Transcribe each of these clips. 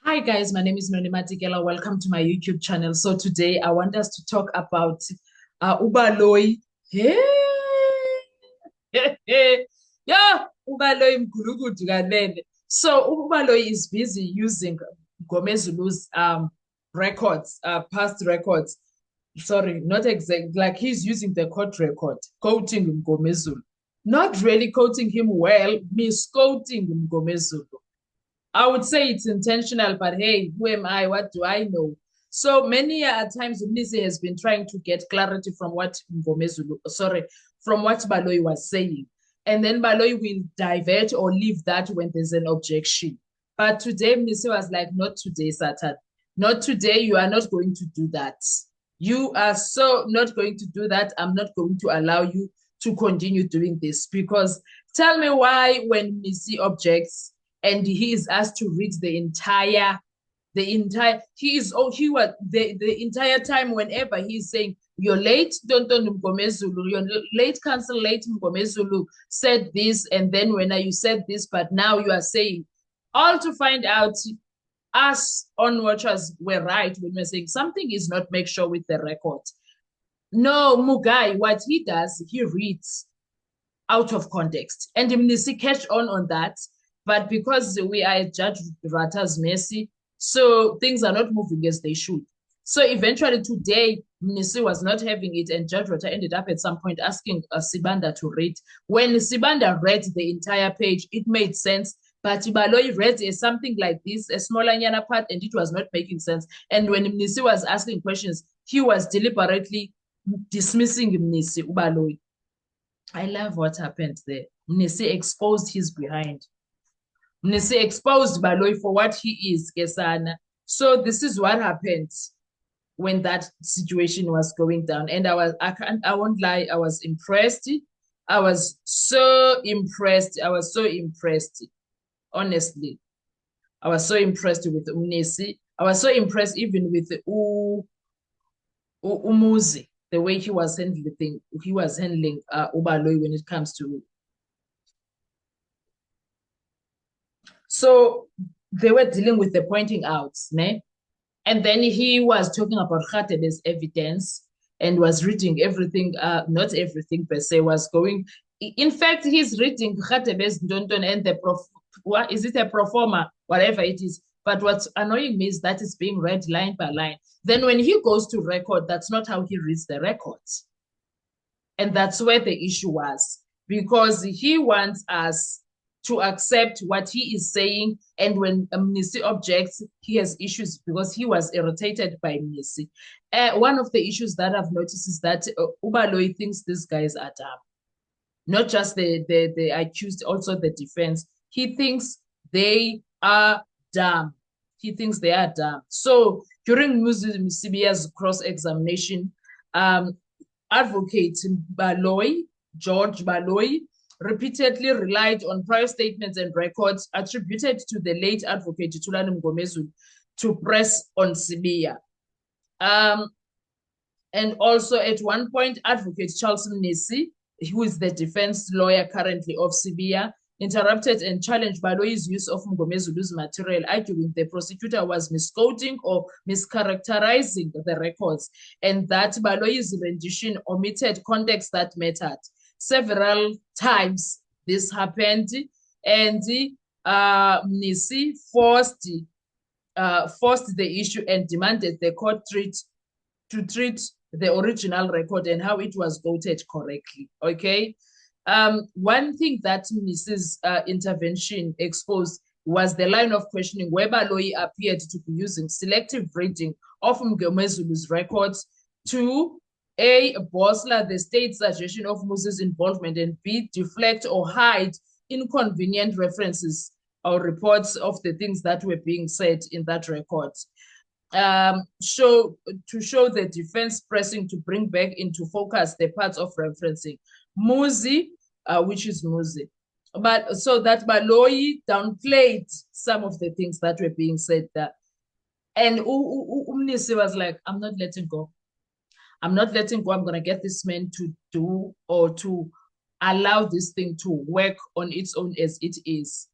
Hi guys, my name is Noni Matikela. Welcome to my YouTube channel. So today I want us to talk about Ubaloyi. Hey, yeah, Ubaloyi mgulukudu kanene. So Ubaloyi is busy using Gomezulu's records, past records. Sorry, not exact. Like he's using the court record, quoting Gomezulu. Not really quoting him well, misquoting Gomezulu. I would say it's intentional, but hey, who am I? What do I know? So many times Mnisi has been trying to get clarity from what from what Baloyi was saying. And then Baloyi will divert or leave that when there's an objection. But today Mnisi was like, not today, Satan. Not today, you are not going to do that. You are so not going to do that. I'm not going to allow you to continue doing this because tell me why when Mnisi objects, and he is asked to read he was the entire time whenever he's saying you're late, Tonton Mgomezulu, you're late, Council late Mgomezulu said this, and then when you said this, but now you are saying, all to find out us on watchers were right when we're saying something is not make sure with the record. No, Mugai, what he does, he reads out of context. And Mnisi catch on that. But because we are at Judge Rata's mercy, so things are not moving as they should. So eventually today, Mnisi was not having it, and Judge Rata ended up at some point asking Sibanda to read. When Sibanda read the entire page, it made sense. But Baloyi read something like this, a smaller Nyana part, and it was not making sense. And when Mnisi was asking questions, he was deliberately dismissing Mnisi Ubaloyi. I love what happened there. Mnisi exposed his behind. Mnisi exposed Baloyi for what he is, Kesana. So this is what happened when that situation was going down. And I won't lie, I was impressed. I was so impressed. Honestly. I was so impressed with Mnisi. I was so impressed even with Umuzi, the way he was handling Ubaloyi when it comes to. So they were dealing with the pointing out, ne? And then he was talking about Khatebe's evidence and was reading everything, not everything per se, was going. In fact, he's reading Khatebe's Ndonton and what is it, a proforma, whatever it is. But what's annoying me is that it's being read line by line. Then when he goes to record, that's not how he reads the records. And that's where the issue was, because he wants us to accept what he is saying. And when Mnisi objects, he has issues because he was irritated by Mnisi. One of the issues that I've noticed is that Ubaloyi thinks these guys are dumb. Not just the accused, also the defense. He thinks they are dumb. He thinks they are dumb. So during Msibia's cross-examination, Advocate George Baloyi, repeatedly relied on prior statements and records attributed to the late Advocate Thulani Mngomezulu to press on Sibiya. And also at one point, Advocate Charles Mnisi, who is the defense lawyer currently of Sibiya, interrupted and challenged Baloyi's use of Mngomezulu's material, arguing the prosecutor was misquoting or mischaracterizing the records, and that Baloyi's rendition omitted context that mattered. Several times this happened, and Mnisi forced the issue and demanded the court to treat the original record and how it was voted correctly. Okay. One thing that Mnisi's intervention exposed was the line of questioning where Baloyi appeared to be using selective reading of Mngomezulu's records to A, bolster the state's suggestion of Muzi's involvement, and B, deflect or hide inconvenient references or reports of the things that were being said in that record. To show the defense pressing to bring back into focus the parts of referencing Muzi, which is Muzi. But so that Baloyi downplayed some of the things that were being said there. And Mnisi was like, I'm not letting go. I'm not letting go. I'm going to get this man to do or to allow this thing to work on its own as it is.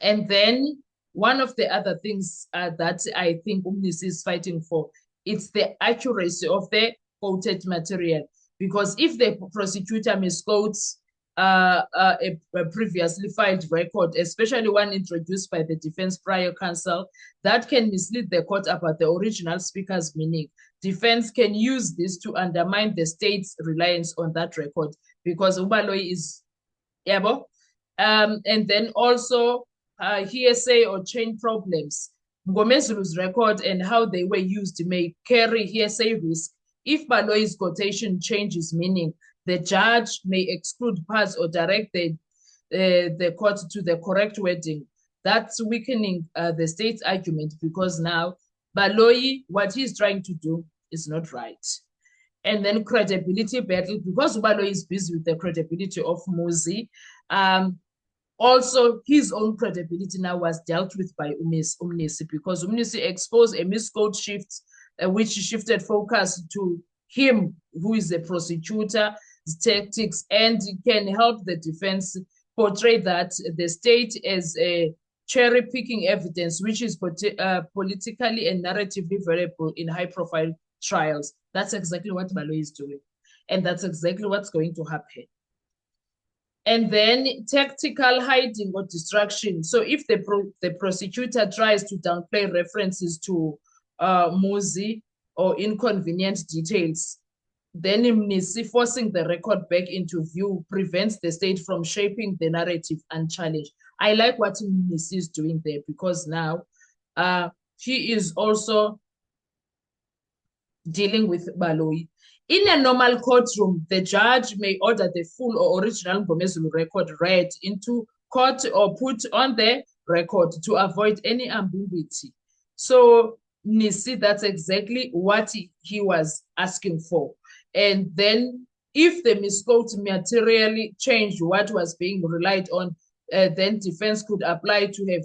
And then one of the other things that I think UMNISI is fighting for, it's the accuracy of the quoted material. Because if the prosecutor misquotes a previously filed record, especially one introduced by the defense prior counsel, that can mislead the court about the original speaker's meaning. Defense can use this to undermine the state's reliance on that record, because Ubaloyi is yabo. And then also hearsay or chain problems. Mngomezulu's record and how they were used may carry hearsay risk. If Baloyi's quotation changes meaning, the judge may exclude parts or direct the court to the correct wording. That's weakening the state's argument, because now Baloyi, what he's trying to do is not right. And then credibility battle, because Baloyi is busy with the credibility of Muzi. Also, his own credibility now was dealt with by UMNISI, because UMNISI exposed a misquote shift, which shifted focus to him, who is the prosecutor, tactics, and can help the defense portray that the state as a cherry-picking evidence, which is politically and narratively valuable in high-profile trials. That's exactly what Baloyi is doing. And that's exactly what's going to happen. And then tactical hiding or distraction. So if the prosecutor tries to downplay references to Muzi or inconvenient details, then UMNISI forcing the record back into view prevents the state from shaping the narrative unchallenged. I like what UMNISI is doing there, because now he is also dealing with Baloyi. In a normal courtroom, the judge may order the full or original Mngomezulu record read into court or put on the record to avoid any ambiguity. So UMNISI, that's exactly what he was asking for. And then if the misquote materially changed what was being relied on, then defense could apply to have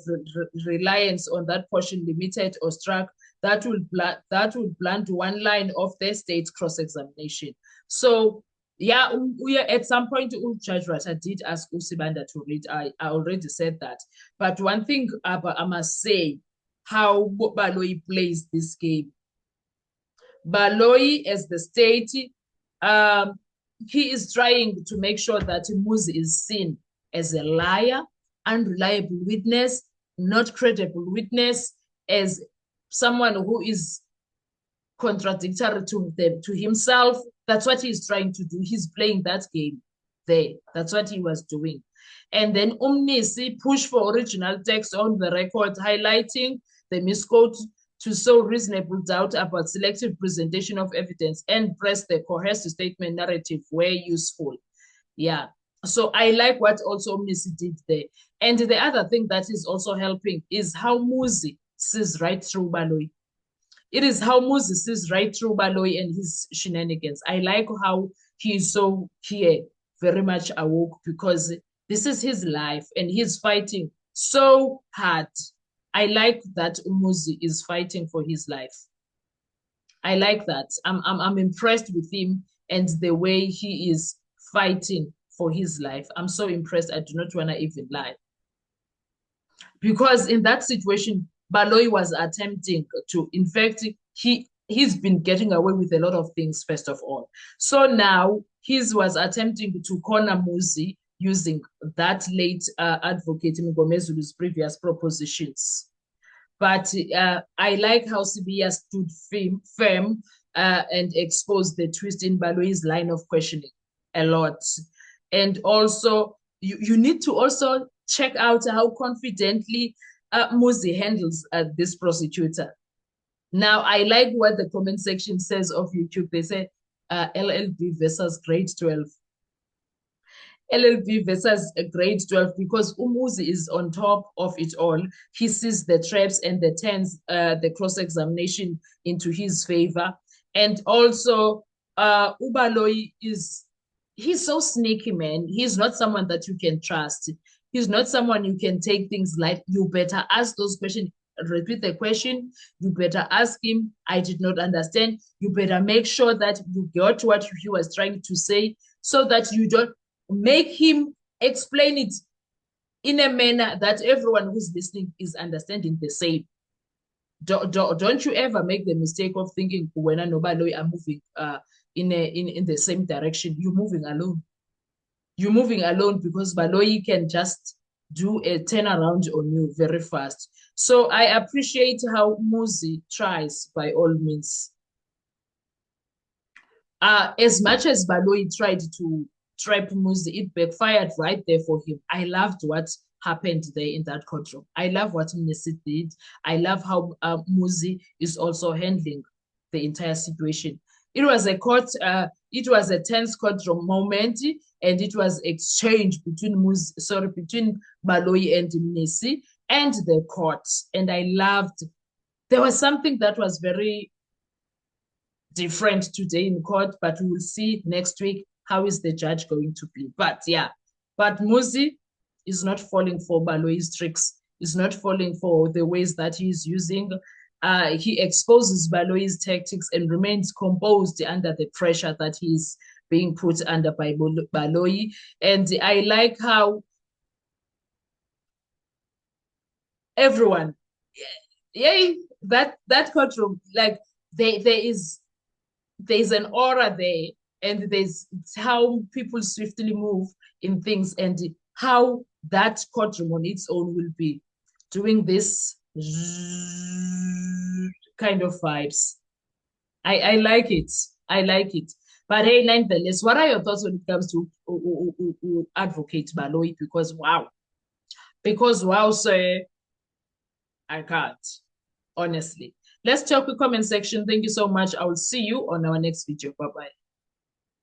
reliance on that portion limited or struck. That will blunt one line of the state's cross-examination. So, yeah, at some point, Judge Ratha did ask Usibanda to read. I already said that. But one thing I must say, how Baloyi plays this game. Baloyi, as the state, he is trying to make sure that Muzi is seen as a liar, unreliable witness, not credible witness, as someone who is contradictory to himself. That's what he's trying to do. He's playing that game there. That's what he was doing. And then UMNISI pushed for original text on the record, highlighting the misquote to sow reasonable doubt about selective presentation of evidence and press the cohesive statement narrative where useful. Yeah. So I like what also UMNISI did there. And the other thing that is also helping is how Muzi sees right through Baloyi. It is how Muzi sees right through Baloyi and his shenanigans. I like how he is so here, very much awoke, because this is his life and he's fighting so hard. I like that Muzi is fighting for his life. I like that. I'm impressed with him and the way he is fighting for his life. I'm so impressed. I do not want to even lie. Because in that situation, Baloyi was attempting to, in fact, he's been getting away with a lot of things, first of all. So now he was attempting to corner Muzi using that late advocate Mngomezulu's previous propositions. But I like how CBS stood firm and exposed the twist in Baloyi's line of questioning a lot. And also, you need to also check out how confidently Muzi handles this prosecutor. Now, I like what the comment section says of YouTube. They say LLB versus grade 12. LLB versus grade 12, because Muzi is on top of it all. He sees the traps and the turns the cross-examination into his favor. And also, Ubaloyi he's so sneaky, man. He's not someone that you can trust. He's not someone you can take things like, you better ask those questions, repeat the question, you better ask him, I did not understand. You better make sure that you got what he was trying to say, so that you don't make him explain it in a manner that everyone who's listening is understanding the same. Don't you ever make the mistake of thinking when nobody are moving in the same direction. You're moving alone. You're moving alone because Baloyi can just do a turnaround on you very fast. So I appreciate how Muzi tries by all means. As much as Baloyi tried to trap Muzi, it backfired right there for him. I loved what happened there in that courtroom. I love what Mnisi did. I love how Muzi is also handling the entire situation. It was a tense courtroom moment, and it was exchange between between Baloyi and Mnisi and the courts. And I loved. There was something that was very different today in court, but we will see next week how is the judge going to be. But yeah, but Muzi is not falling for Baloyi's tricks. Is not falling for the ways that he's using. He exposes Baloyi's tactics and remains composed under the pressure that he's being put under by Baloyi. And I like how everyone, yay, that courtroom, like there's an aura there, and there's how people swiftly move in things, and how that courtroom on its own will be doing this kind of vibes. I like it. I like it. But hey, nonetheless, what are your thoughts when it comes to Advocate Baloyi? Because wow, sir, I can't, honestly. Let's talk with comment section. Thank you so much. I will see you on our next video. Bye-bye.